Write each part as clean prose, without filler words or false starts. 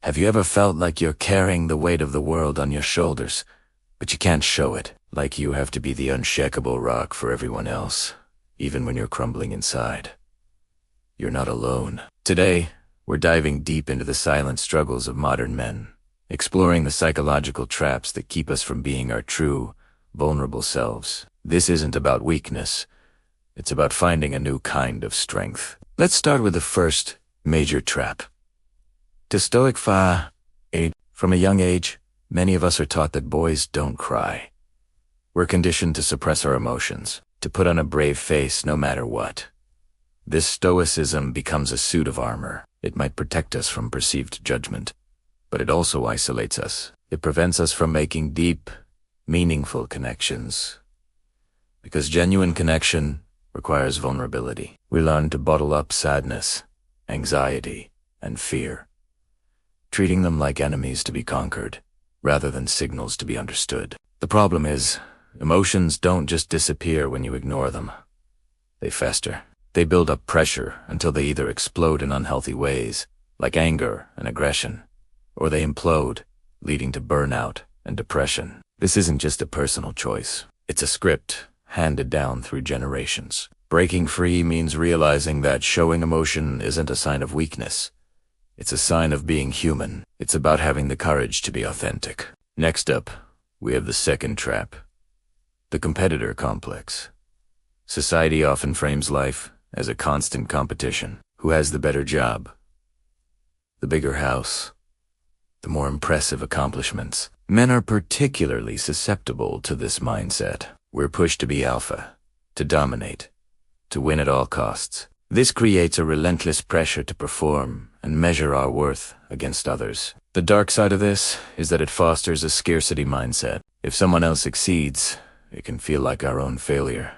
Have you ever felt like you're carrying the weight of the world on your shoulders, but you can't show it? Like you have to be the unshakable rock for everyone else, even when you're crumbling inside. You're not alone. Today, we're diving deep into the silent struggles of modern men, exploring the psychological traps that keep us from being our true, vulnerable selves. This isn't about weakness. It's about finding a new kind of strength. Let's start with the first major trap. To Stoicify, from a young age, many of us are taught that boys don't cry. We're conditioned to suppress our emotions, to put on a brave face no matter what. This stoicism becomes a suit of armor. It might protect us from perceived judgment, but it also isolates us. It prevents us from making deep, meaningful connections. Because genuine connection requires vulnerability. We learn to bottle up sadness, anxiety, and fear, treating them like enemies to be conquered, rather than signals to be understood. The problem is, emotions don't just disappear when you ignore them. They fester. They build up pressure until they either explode in unhealthy ways, like anger and aggression, or they implode, leading to burnout and depression. This isn't just a personal choice. It's a script handed down through generations. Breaking free means realizing that showing emotion isn't a sign of weakness. It's a sign of being human. It's about having the courage to be authentic. Next up, we have the second trap, the competitor complex. Society often frames life as a constant competition. Who has the better job? The bigger house? The more impressive accomplishments? Men are particularly susceptible to this mindset. We're pushed to be alpha, to dominate, to win at all costs. This creates a relentless pressure to perform and measure our worth against others. The dark side of this is that it fosters a scarcity mindset. If someone else succeeds, it can feel like our own failure.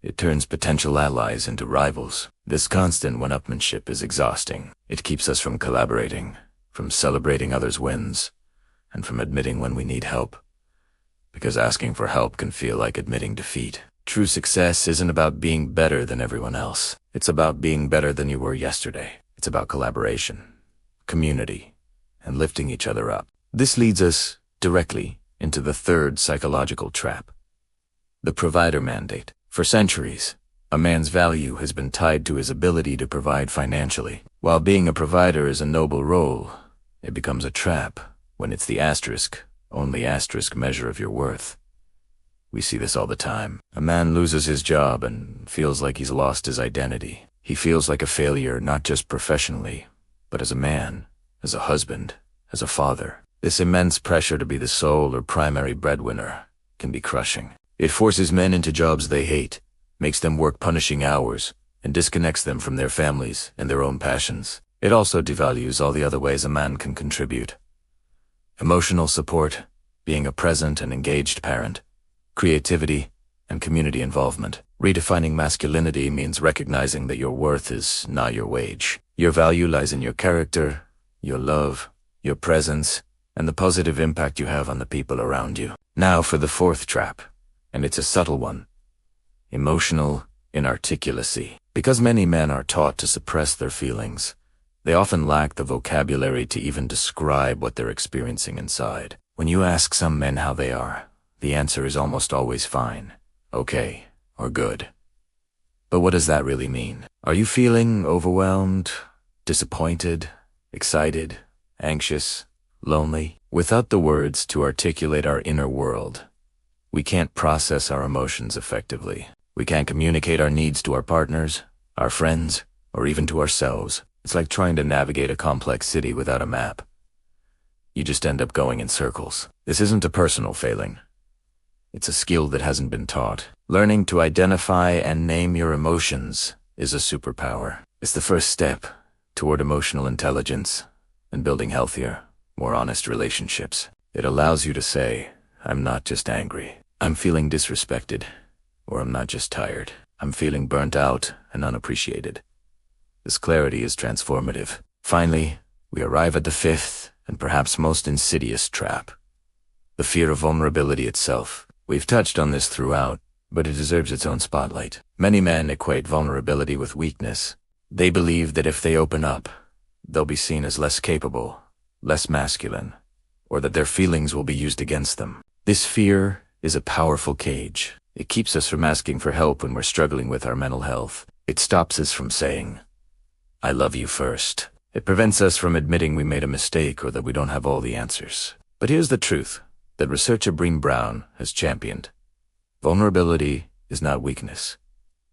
It turns potential allies into rivals. This constant one-upmanship is exhausting. It keeps us from collaborating, from celebrating others' wins, and from admitting when we need help. Because asking for help can feel like admitting defeat. True success isn't about being better than everyone else. It's about being better than you were yesterday. It's about collaboration, community, and lifting each other up. This leads us directly into the third psychological trap, the provider mandate. For centuries, a man's value has been tied to his ability to provide financially. While being a provider is a noble role, it becomes a trap when it's the only asterisk measure of your worth. We see this all the time. A man loses his job and feels like he's lost his identity. He feels like a failure not just professionally, but as a man, as a husband, as a father. This immense pressure to be the sole or primary breadwinner can be crushing. It forces men into jobs they hate, makes them work punishing hours, and disconnects them from their families and their own passions. It also devalues all the other ways a man can contribute. Emotional support, being a present and engaged parent, creativity, and community involvement. Redefining masculinity means recognizing that your worth is not your wage. Your value lies in your character, your love, your presence, and the positive impact you have on the people around you. Now for the fourth trap, and it's a subtle one. Emotional inarticulacy. Because many men are taught to suppress their feelings, they often lack the vocabulary to even describe what they're experiencing inside. When you ask some men how they are, the answer is almost always fine, okay, or good. But what does that really mean? Are you feeling overwhelmed, disappointed, excited, anxious, lonely? Without the words to articulate our inner world, we can't process our emotions effectively. We can't communicate our needs to our partners, our friends, or even to ourselves. It's like trying to navigate a complex city without a map. You just end up going in circles. This isn't a personal failing. It's a skill that hasn't been taught. Learning to identify and name your emotions is a superpower. It's the first step toward emotional intelligence and building healthier, more honest relationships. It allows you to say, I'm not just angry. I'm feeling disrespected. Or I'm not just tired. I'm feeling burnt out and unappreciated. This clarity is transformative. Finally, we arrive at the fifth and perhaps most insidious trap, the fear of vulnerability itself. We've touched on this throughout, but it deserves its own spotlight. Many men equate vulnerability with weakness. They believe that if they open up, they'll be seen as less capable, less masculine, or that their feelings will be used against them. This fear is a powerful cage. It keeps us from asking for help when we're struggling with our mental health. It stops us from saying, "I love you" first. It prevents us from admitting we made a mistake or that we don't have all the answers. But here's the truth that researcher Brené Brown has championed. Vulnerability is not weakness.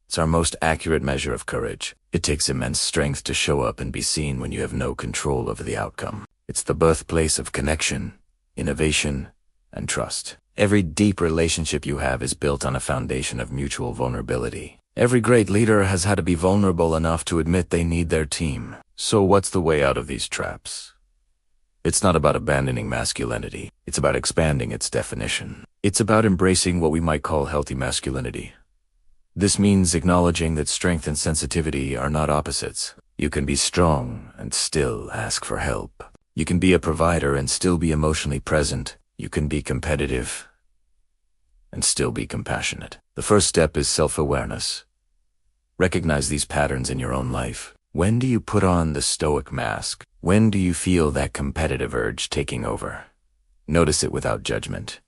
It's our most accurate measure of courage. It takes immense strength to show up and be seen when you have no control over the outcome. It's the birthplace of connection, innovation, and trust. Every deep relationship you have is built on a foundation of mutual vulnerability. Every great leader has had to be vulnerable enough to admit they need their team. So what's the way out of these traps? It's not about abandoning masculinity. It's about expanding its definition. It's about embracing what we might call healthy masculinity. This means acknowledging that strength and sensitivity are not opposites. You can be strong and still ask for help. You can be a provider and still be emotionally present. You can be competitive and still be compassionate. The first step is self-awareness. Recognize these patterns in your own life. When do you put on the stoic mask? When do you feel that competitive urge taking over? Notice it without judgment.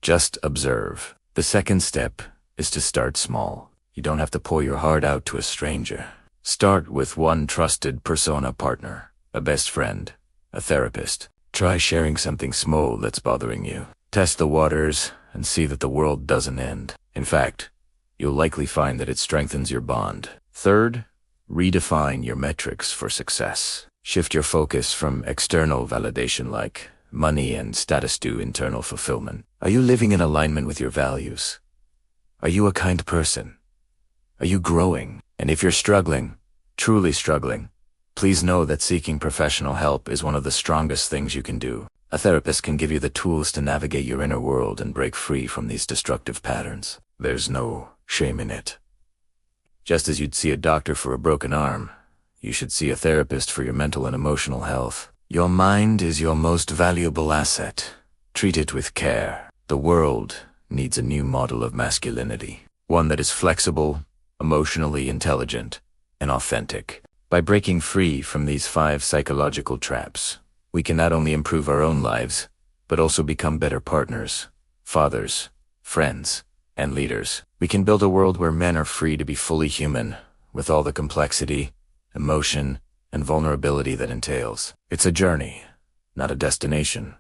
Just observe. The second step is to start small. You don't have to pour your heart out to a stranger. Start with one trusted persona partner, a best friend, a therapist. Try sharing something small that's bothering you. Test the waters and see that the world doesn't end. In fact, you'll likely find that it strengthens your bond. Third, redefine your metrics for success. Shift your focus from external validation like money and status to internal fulfillment. Are you living in alignment with your values? Are you a kind person? Are you growing? And if you're struggling, truly struggling, please know that seeking professional help is one of the strongest things you can do. A therapist can give you the tools to navigate your inner world and break free from these destructive patterns. There's no shame in it. Just as you'd see a doctor for a broken arm, you should see a therapist for your mental and emotional health. Your mind is your most valuable asset. Treat it with care. The world needs a new model of masculinity, one that is flexible, emotionally intelligent, and authentic. By breaking free from these 5 psychological traps, we can not only improve our own lives, but also become better partners, fathers, friends, and leaders. We can build a world where men are free to be fully human, with all the complexity, emotion, and vulnerability that entails. It's a journey, not a destination,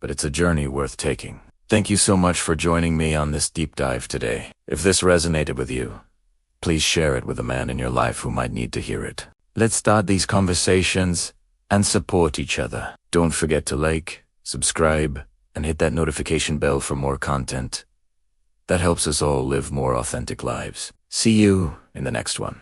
but it's a journey worth taking. Thank you so much for joining me on this deep dive today. If this resonated with you, please share it with a man in your life who might need to hear it. Let's start these conversations and support each other. Don't forget to like, subscribe, and hit that notification bell for more content. That helps us all live more authentic lives. See you in the next one.